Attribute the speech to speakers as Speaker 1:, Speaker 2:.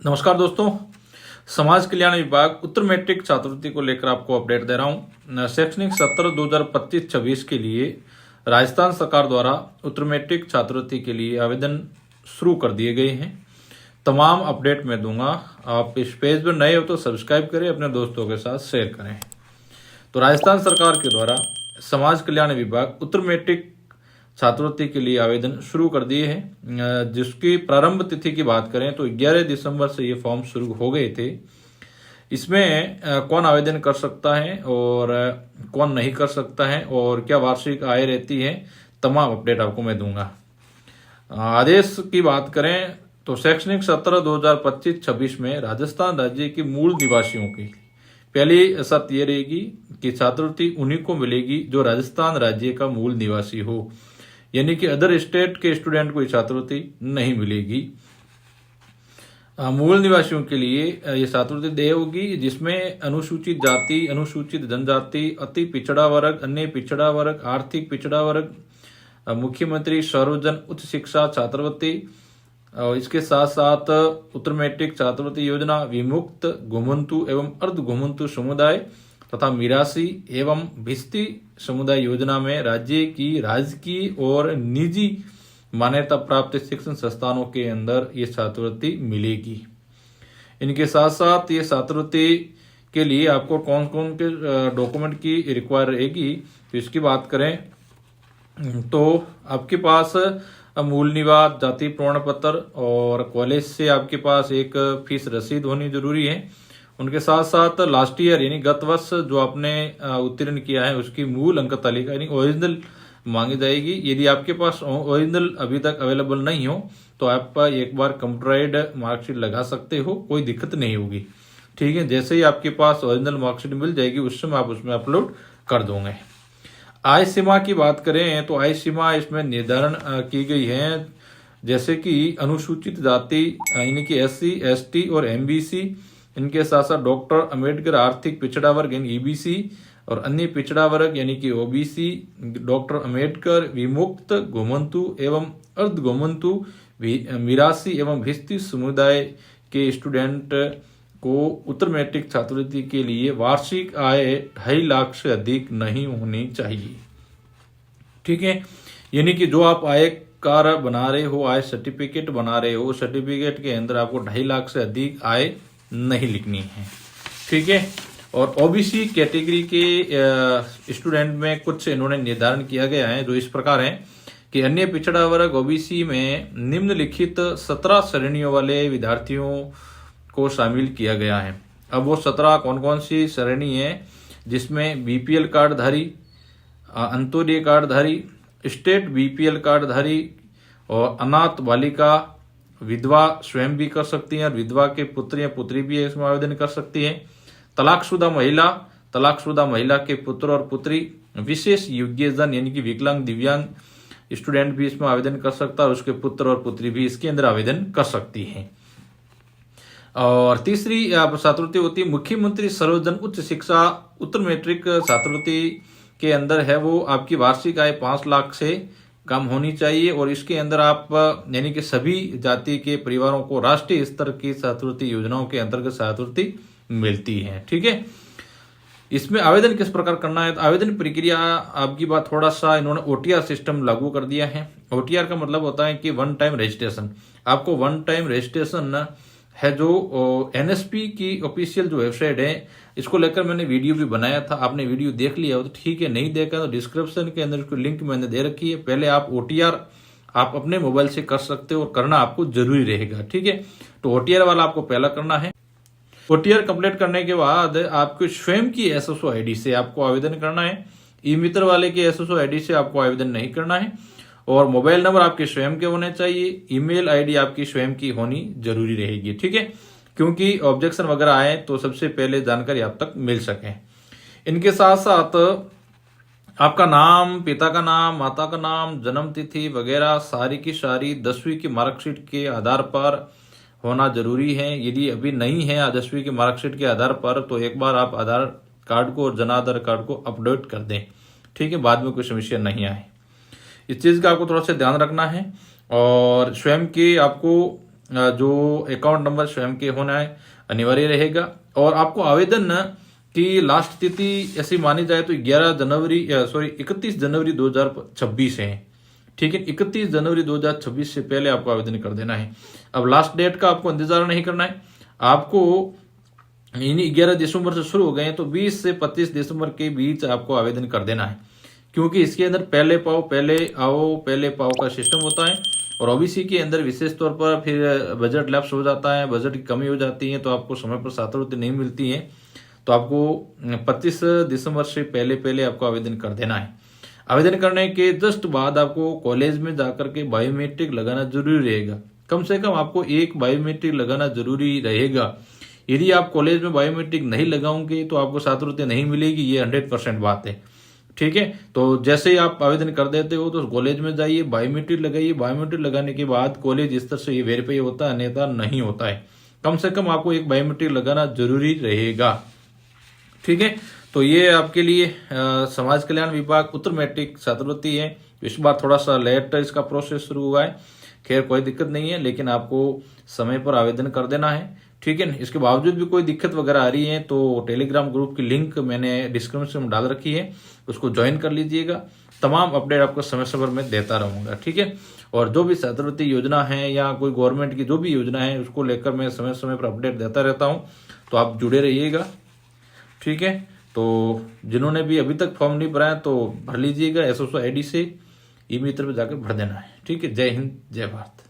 Speaker 1: नमस्कार दोस्तों, समाज कल्याण विभाग उत्तर मैट्रिक छात्रवृत्ति को लेकर आपको अपडेट दे रहा हूं। शैक्षणिक सत्र 2025-26 के लिए राजस्थान सरकार द्वारा उत्तर मैट्रिक छात्रवृत्ति के लिए आवेदन शुरू कर दिए गए हैं। तमाम अपडेट मैं दूंगा। आप इस पेज पर नए हो तो सब्सक्राइब करें, अपने दोस्तों के साथ शेयर करें। तो राजस्थान सरकार के द्वारा समाज कल्याण विभाग उत्तर मैट्रिक छात्रवृत्ति के लिए आवेदन शुरू कर दिए हैं। जिसकी प्रारंभ तिथि की बात करें तो 11 दिसंबर से ये फॉर्म शुरू हो गए थे। इसमें कौन आवेदन कर सकता है और कौन नहीं कर सकता है और क्या वार्षिक आय रहती है, तमाम अपडेट आपको मैं दूंगा। आदेश की बात करें तो शैक्षणिक सत्र 2025-26 में राजस्थान राज्य के मूल निवासियों की पहली शर्त यह रहेगी कि छात्रवृत्ति उन्हीं को मिलेगी जो राजस्थान राज्य का मूल निवासी हो, यानी कि अदर स्टेट के स्टूडेंट को छात्रवृत्ति नहीं मिलेगी। मूल निवासियों के लिए ये छात्रवृत्ति देय होगी जिसमें अनुसूचित जाति, अनुसूचित जनजाति, अति पिछड़ा वर्ग, अन्य पिछड़ा वर्ग, आर्थिक पिछड़ा वर्ग, मुख्यमंत्री सर्वजन उच्च शिक्षा छात्रवृत्ति और इसके साथ साथ उत्तर मैट्रिक छात्रवृत्ति योजना, विमुक्त, घुमंतु एवं अर्ध घुमंतु समुदाय तथा मिरासी एवं भिस्ती समुदाय योजना में राज्य की राजकीय और निजी मान्यता प्राप्त शिक्षण संस्थानों के अंदर ये छात्रवृत्ति मिलेगी। इनके साथ साथ ये छात्रवृत्ति के लिए आपको कौन कौन के डॉक्यूमेंट की रिक्वायर रहेगी, तो इसकी बात करें तो आपके पास मूल निवास, जाति प्रमाण पत्र और कॉलेज से आपके पास एक फीस रसीद होनी जरूरी है। उनके साथ साथ लास्ट ईयर यानी गत वर्ष जो आपने उत्तीर्ण किया है उसकी मूल अंक तालिका यानी ओरिजिनल मांगी जाएगी। यदि आपके पास ओरिजिनल अभी तक अवेलेबल नहीं हो तो आप एक बार कंप्यूटराइज्ड मार्कशीट लगा सकते हो, कोई दिक्कत नहीं होगी। ठीक है, जैसे ही आपके पास ओरिजिनल मार्कशीट मिल जाएगी उस समय आप उसमें अपलोड कर दोगे। आय सीमा की बात करें तो आय सीमा इसमें निर्धारण की गई है, जैसे कि अनुसूचित जाति यानी कि SC, ST और MBC, इनके साथ साथ डॉक्टर अम्बेडकर आर्थिक पिछड़ा वर्ग यानी EBC और अन्य पिछड़ा वर्ग यानी कि OBC, डॉक्टर अम्बेडकर, विमुक्त, घुमंतु एवं अर्ध घुमंतु, मिरासी एवं भिस्ती समुदाय के स्टूडेंट को उत्तर मैट्रिक छात्रवृत्ति के लिए वार्षिक आय 2.5 लाख से अधिक नहीं होनी चाहिए। ठीक है, यानी कि जो आप आय कार बना रहे हो, आय सर्टिफिकेट बना रहे हो, सर्टिफिकेट के अंदर आपको 2.5 लाख से अधिक आय नहीं लिखनी है। ठीक है, और OBC कैटेगरी के स्टूडेंट में कुछ इन्होंने निर्धारण किया गया है जो इस प्रकार है कि अन्य पिछड़ा वर्ग OBC में निम्नलिखित 17 श्रेणियों वाले विद्यार्थियों को शामिल किया गया है। अब वो 17 कौन कौन सी श्रेणी है, जिसमें BPL कार्डधारी, अंत्योदय कार्डधारी, स्टेट BPL कार्डधारी और अनाथ बालिका, विधवा स्वयं भी कर सकती है और विधवा के पुत्र या पुत्री भी इसमें आवेदन कर सकती है। तलाकशुदा महिला, तलाकशुदा महिला के पुत्र और पुत्री, विशेष योग्यजन यानी कि विकलांग दिव्यांग स्टूडेंट भी इसमें आवेदन कर सकता है और उसके पुत्र और पुत्री भी इसके अंदर आवेदन कर सकती है। और तीसरी छात्रवृत्ति होती है मुख्यमंत्री सर्वजन उच्च शिक्षा उत्तर मैट्रिक छात्रवृत्ति के अंदर है वो आपकी वार्षिक आय 5 लाख से कम होनी चाहिए और इसके अंदर आप यानी कि सभी जाति के परिवारों को राष्ट्रीय स्तर की छात्रवृत्ति योजनाओं के अंतर्गत छात्रवृत्ति मिलती है। ठीक है, इसमें आवेदन किस प्रकार करना है, तो आवेदन प्रक्रिया आपकी बात थोड़ा सा इन्होंने OTR सिस्टम लागू कर दिया है। OTR का मतलब होता है कि वन टाइम रजिस्ट्रेशन। आपको वन टाइम रजिस्ट्रेशन है जो NSP की ऑफिशियल जो वेबसाइट है, इसको लेकर मैंने वीडियो भी बनाया था, आपने वीडियो देख लिया हो तो ठीक है, नहीं देखा तो डिस्क्रिप्शन के अंदर उसकी लिंक मैंने दे रखी है। पहले आप OTR आप अपने मोबाइल से कर सकते हो और करना आपको जरूरी रहेगा। ठीक है, तो OTR वाला आपको पहला करना है। OTR कंप्लीट करने के बाद आपको स्वयं की SSO ID से आपको आवेदन करना है। ई-मित्र वाले की SSO ID से आपको आवेदन नहीं करना है और मोबाइल नंबर आपके स्वयं के होने चाहिए, ईमेल ID आपकी स्वयं की होनी जरूरी रहेगी। ठीक है, क्योंकि ऑब्जेक्शन वगैरह आए तो सबसे पहले जानकारी आप तक मिल सके। इनके साथ साथ आपका नाम, पिता का नाम, माता का नाम, जन्म तिथि वगैरह सारी की सारी 10वीं की मार्कशीट के आधार पर होना जरूरी है। यदि अभी नहीं है 10वीं की मार्कशीट के आधार पर तो एक बार आप आधार कार्ड को और जन आधार कार्ड को अपडेट कर दें। ठीक है, बाद में कोई समस्या नहीं आए, इस चीज का आपको थोड़ा सा ध्यान रखना है। और स्वयं की आपको जो अकाउंट नंबर स्वयं के होना है अनिवार्य रहेगा। और आपको आवेदन की लास्ट तिथि ऐसी मानी जाए तो 31 जनवरी 2026 है। ठीक है, 31 जनवरी 2026 से पहले आपको आवेदन कर देना है। अब लास्ट डेट का आपको इंतजार नहीं करना है, आपको इन 11 दिसंबर से शुरू हो गए हैं तो 20 से 25 दिसंबर के बीच आपको आवेदन कर देना है, क्योंकि इसके अंदर पहले पाओ पहले आओ पहले पाओ का सिस्टम होता है। और ओबीसी के अंदर विशेष तौर पर फिर बजट लैप्स हो जाता है, बजट की कमी हो जाती है, तो आपको समय पर छात्रवृत्ति नहीं मिलती है। तो आपको 25 दिसंबर से पहले पहले आपको आवेदन कर देना है। आवेदन करने के जस्ट बाद आपको कॉलेज में जाकर के बायोमेट्रिक लगाना जरूरी रहेगा। कम से कम आपको एक बायोमेट्रिक लगाना जरूरी रहेगा। यदि आप कॉलेज में बायोमेट्रिक नहीं लगाओगे तो आपको छात्रवृत्ति नहीं मिलेगी, ये 100% बात है। ठीक है, तो जैसे ही आप आवेदन कर देते हो तो कॉलेज में जाइए, बायोमेट्रिक लगाइए। बायोमेट्रिक लगाने के बाद कॉलेज स्तर से ये वेरीफाई होता है, अन्यथा नहीं होता है। कम से कम आपको एक बायोमेट्रिक लगाना जरूरी रहेगा। ठीक है, तो ये आपके लिए समाज कल्याण विभाग उत्तर मैट्रिक छात्रवृत्ति है। इस बार थोड़ा सा लेट इसका प्रोसेस शुरू हुआ है, खैर कोई दिक्कत नहीं है, लेकिन आपको समय पर आवेदन कर देना है। ठीक है, इसके बावजूद भी कोई दिक्कत वगैरह आ रही है तो टेलीग्राम ग्रुप की लिंक मैंने डिस्क्रिप्शन में डाल रखी है, उसको ज्वाइन कर लीजिएगा। तमाम अपडेट आपको समय समय में देता रहूंगा। ठीक है, और जो भी छात्रवृत्ति योजना है या कोई गवर्नमेंट की जो भी योजना है उसको लेकर मैं समय समय पर अपडेट देता रहता हूं, तो आप जुड़े रहिएगा। ठीक है, तो जिन्होंने भी अभी तक फॉर्म नहीं भरा है तो भर लीजिएगा, एसओसो आईडी से ई मित्र पर जाकर भर देना है। ठीक है, जय हिंद जय भारत।